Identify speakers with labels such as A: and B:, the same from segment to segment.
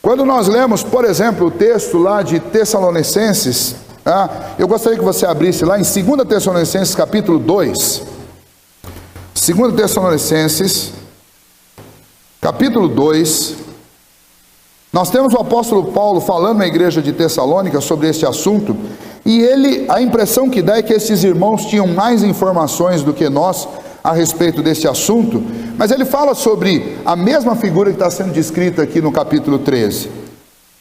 A: Quando nós lemos, por exemplo, o texto lá de Tessalonicenses, eu gostaria que você abrisse lá em 2 Tessalonicenses capítulo 2. 2 Tessalonicenses capítulo 2. Nós temos o apóstolo Paulo falando na igreja de Tessalônica sobre este assunto, e a impressão que dá é que esses irmãos tinham mais informações do que nós a respeito desse assunto, mas ele fala sobre a mesma figura que está sendo descrita aqui no capítulo 13.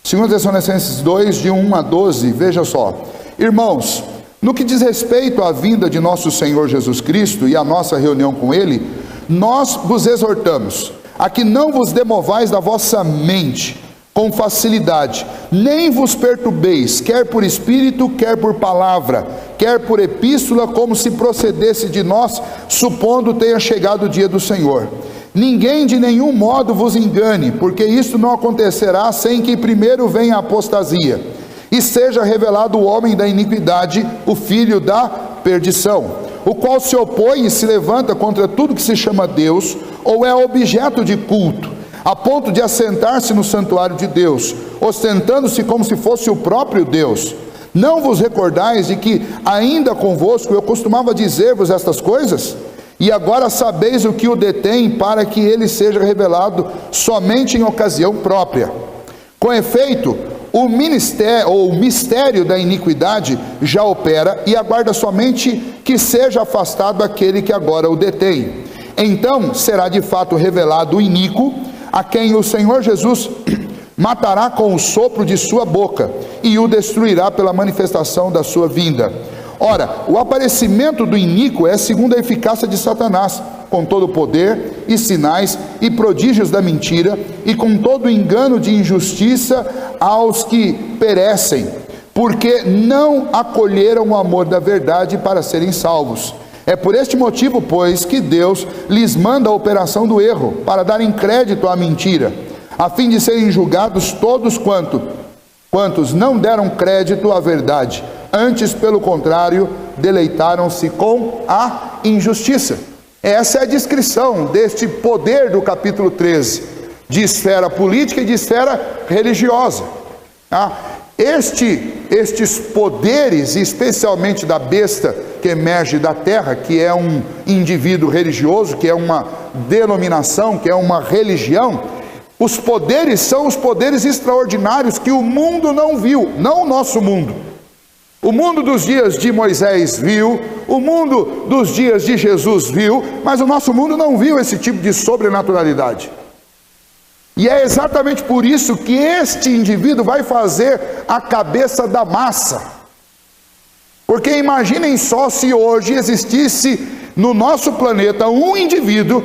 A: 2 Tessalonicenses 2, de 1 a 12, veja só: irmãos, no que diz respeito à vinda de nosso Senhor Jesus Cristo e à nossa reunião com Ele, nós vos exortamos a que não vos demovais da vossa mente com facilidade, nem vos perturbeis, quer por espírito, quer por palavra, quer por epístola, como se procedesse de nós, supondo tenha chegado o dia do Senhor. Ninguém de nenhum modo vos engane, porque isto não acontecerá sem que primeiro venha a apostasia, e seja revelado o homem da iniquidade, o filho da perdição, o qual se opõe e se levanta contra tudo que se chama Deus, ou é objeto de culto, a ponto de assentar-se no santuário de Deus, ostentando-se como se fosse o próprio Deus. Não vos recordais de que ainda convosco eu costumava dizer-vos estas coisas? E agora sabeis o que o detém, para que ele seja revelado somente em ocasião própria. Com efeito, o mistério da iniquidade já opera, e aguarda somente que seja afastado aquele que agora o detém. Então será de fato revelado o iníquo, a quem o Senhor Jesus matará com o sopro de sua boca, e o destruirá pela manifestação da sua vinda. Ora, o aparecimento do iníquo é segundo a eficácia de Satanás, com todo o poder, e sinais, e prodígios da mentira, e com todo o engano de injustiça aos que perecem, porque não acolheram o amor da verdade para serem salvos. É por este motivo, pois, que Deus lhes manda a operação do erro, para darem crédito à mentira, a fim de serem julgados todos quantos não deram crédito à verdade, antes, pelo contrário, deleitaram-se com a injustiça. Essa é a descrição deste poder do capítulo 13, de esfera política e de esfera religiosa. Estes poderes, especialmente da besta que emerge da terra, que é um indivíduo religioso, que é uma denominação, que é uma religião, os poderes são os poderes extraordinários que o mundo não viu, não o nosso mundo. O mundo dos dias de Moisés viu, o mundo dos dias de Jesus viu, mas o nosso mundo não viu esse tipo de sobrenaturalidade. E é exatamente por isso que este indivíduo vai fazer a cabeça da massa. Porque imaginem só se hoje existisse no nosso planeta um indivíduo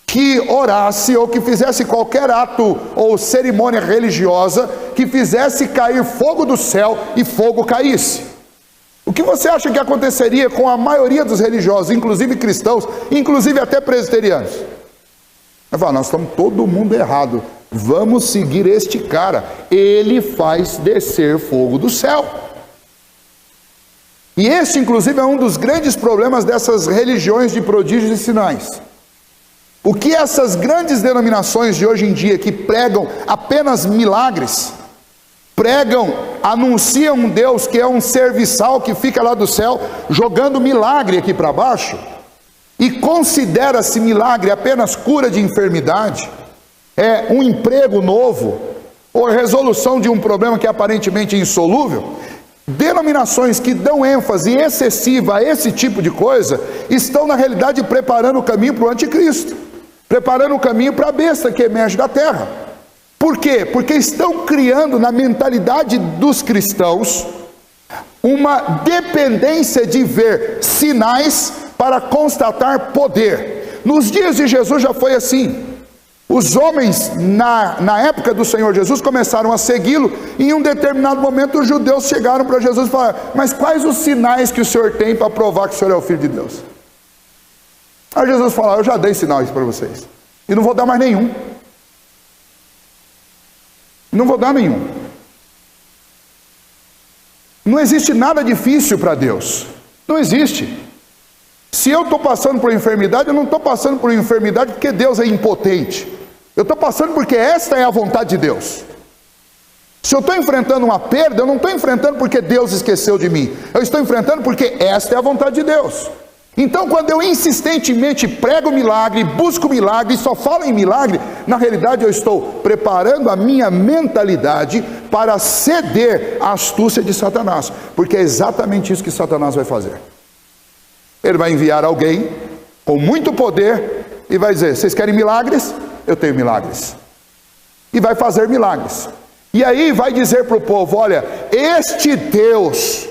A: que orasse ou que fizesse qualquer ato ou cerimônia religiosa que fizesse cair fogo do céu e fogo caísse. O que você acha que aconteceria com a maioria dos religiosos, inclusive cristãos, inclusive até presbiterianos? Vai falar: nós estamos todo mundo errado, vamos seguir este cara, ele faz descer fogo do céu. E esse inclusive é um dos grandes problemas dessas religiões de prodígios e sinais. O que essas grandes denominações de hoje em dia, que pregam apenas milagres, anunciam um Deus que é um serviçal que fica lá do céu jogando milagre aqui para baixo, e considera-se milagre apenas cura de enfermidade, um emprego novo, ou resolução de um problema que é aparentemente insolúvel. Denominações que dão ênfase excessiva a esse tipo de coisa estão na realidade preparando o caminho para o anticristo, preparando o caminho para a besta que emerge da terra. Por quê? Porque estão criando na mentalidade dos cristãos uma dependência de ver sinais para constatar poder. Nos dias de Jesus já foi assim. Os homens, na época do Senhor Jesus, começaram a segui-lo, e em um determinado momento os judeus chegaram para Jesus e falaram: mas quais os sinais que o Senhor tem para provar que o Senhor é o Filho de Deus? Aí Jesus falou: eu já dei sinais para vocês, e não vou dar mais nenhum. Não vou dar nenhum. Não existe nada difícil para Deus. Não existe. Se eu estou passando por enfermidade, eu não estou passando por enfermidade porque Deus é impotente. Eu estou passando porque esta é a vontade de Deus. Se eu estou enfrentando uma perda, eu não estou enfrentando porque Deus esqueceu de mim. Eu estou enfrentando porque esta é a vontade de Deus. Então, quando eu insistentemente prego milagre, busco milagre e só falo em milagre, na realidade eu estou preparando a minha mentalidade para ceder à astúcia de Satanás. Porque é exatamente isso que Satanás vai fazer. Ele vai enviar alguém com muito poder e vai dizer: vocês querem milagres? Eu tenho milagres. E vai fazer milagres. E aí vai dizer para o povo: olha, este Deus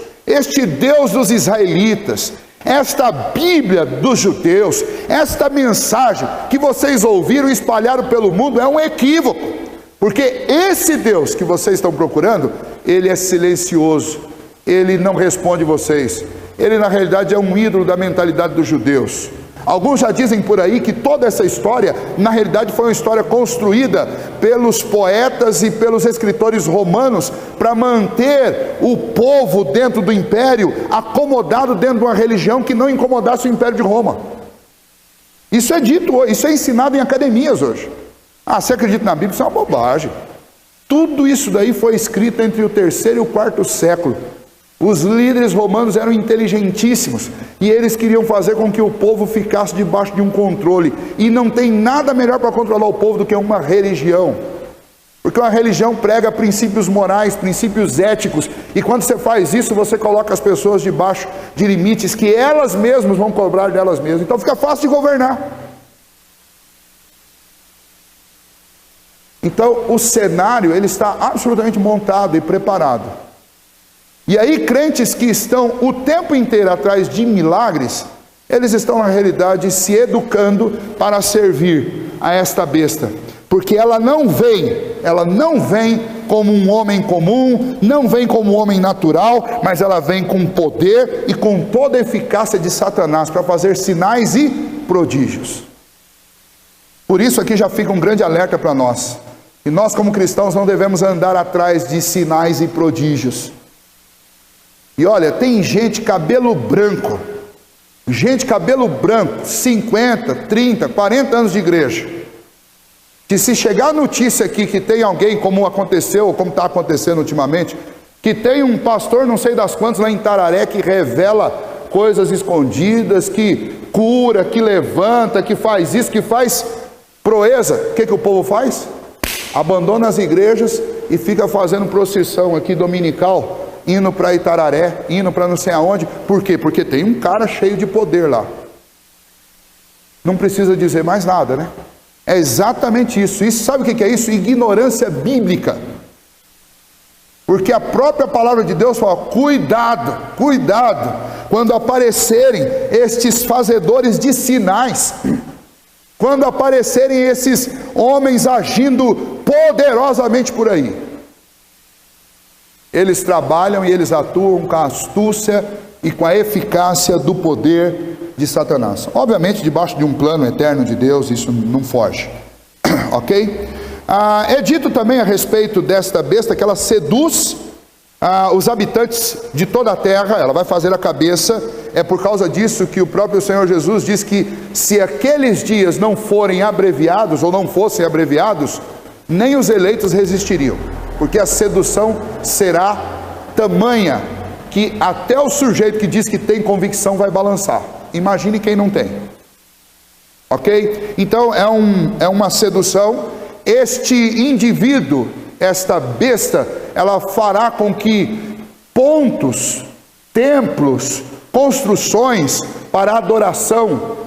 A: dos israelitas, esta Bíblia dos judeus, esta mensagem que vocês ouviram e espalharam pelo mundo é um equívoco, porque esse Deus que vocês estão procurando, ele é silencioso, ele não responde vocês, ele na realidade é um ídolo da mentalidade dos judeus. Alguns já dizem por aí que toda essa história, na realidade, foi uma história construída pelos poetas e pelos escritores romanos para manter o povo dentro do império, acomodado dentro de uma religião que não incomodasse o império de Roma. Isso é dito, isso é ensinado em academias hoje. Ah, você acredita na Bíblia? Isso é uma bobagem. Tudo isso daí foi escrito entre o 3º e o 4º século. Os líderes romanos eram inteligentíssimos e eles queriam fazer com que o povo ficasse debaixo de um controle, e não tem nada melhor para controlar o povo do que uma religião, porque uma religião prega princípios morais, princípios éticos, e quando você faz isso, você coloca as pessoas debaixo de limites que elas mesmas vão cobrar delas mesmas, então fica fácil de governar. Então o cenário ele está absolutamente montado e preparado. E aí crentes que estão o tempo inteiro atrás de milagres, eles estão na realidade se educando para servir a esta besta, porque ela não vem como um homem comum, não vem como um homem natural, mas ela vem com poder e com toda a eficácia de Satanás para fazer sinais e prodígios. Por isso aqui já fica um grande alerta para nós, e nós como cristãos não devemos andar atrás de sinais e prodígios. E olha, tem gente cabelo branco, 50, 30, 40 anos de igreja, que se chegar a notícia aqui que tem alguém, como aconteceu, ou como está acontecendo ultimamente, que tem um pastor não sei das quantas lá em Tararé, que revela coisas escondidas, que cura, que levanta, que faz isso, que faz proeza, o que o povo faz? Abandona as igrejas e fica fazendo procissão aqui dominical, indo para Itararé, indo para não sei aonde. Por quê? Porque tem um cara cheio de poder lá. Não precisa dizer mais nada, né? É exatamente isso. Isso, sabe o que é isso? Ignorância bíblica. Porque a própria palavra de Deus fala: cuidado, quando aparecerem estes fazedores de sinais, quando aparecerem esses homens agindo poderosamente por aí. Eles trabalham e eles atuam com a astúcia e com a eficácia do poder de Satanás. Obviamente debaixo de um plano eterno de Deus, isso não foge. Ok? É dito também a respeito desta besta que ela seduz os habitantes de toda a terra, ela vai fazer a cabeça. É por causa disso que o próprio Senhor Jesus diz que se aqueles dias não forem abreviados, ou não fossem abreviados, nem os eleitos resistiriam. Porque a sedução será tamanha que até o sujeito que diz que tem convicção vai balançar. Imagine quem não tem. Ok? Então é uma sedução. Este indivíduo, esta besta, ela fará com que pontos, templos, construções para a adoração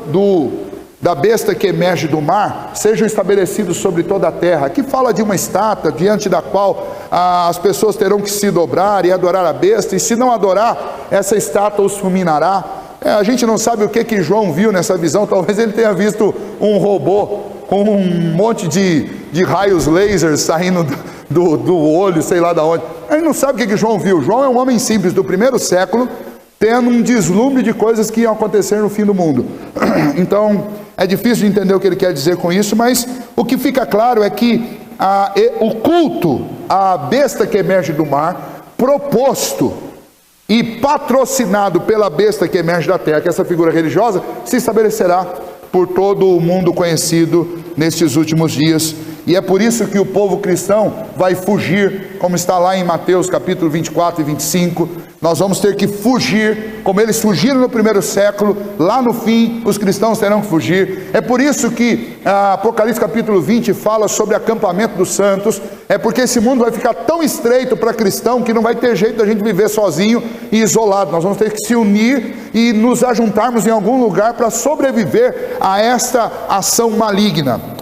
A: da besta que emerge do mar, sejam estabelecidos sobre toda a terra. Aqui fala de uma estátua, diante da qual as pessoas terão que se dobrar e adorar a besta, e se não adorar, essa estátua os fulminará. A gente não sabe o que João viu nessa visão, talvez ele tenha visto um robô com um monte de raios lasers saindo do olho, sei lá de onde. A gente não sabe o que João viu. João é um homem simples do 1º século, tendo um deslumbre de coisas que iam acontecer no fim do mundo. Então, é difícil de entender o que ele quer dizer com isso, mas o que fica claro é que o culto à besta que emerge do mar, proposto e patrocinado pela besta que emerge da terra, que é essa figura religiosa, se estabelecerá por todo o mundo conhecido nestes últimos dias. E é por isso que o povo cristão vai fugir, como está lá em Mateus capítulo 24 e 25. Nós vamos ter que fugir, como eles fugiram no primeiro século, lá no fim os cristãos terão que fugir. É por isso que Apocalipse capítulo 20 fala sobre acampamento dos santos. É porque esse mundo vai ficar tão estreito para cristão que não vai ter jeito da gente viver sozinho e isolado. Nós vamos ter que se unir e nos ajuntarmos em algum lugar para sobreviver a esta ação maligna.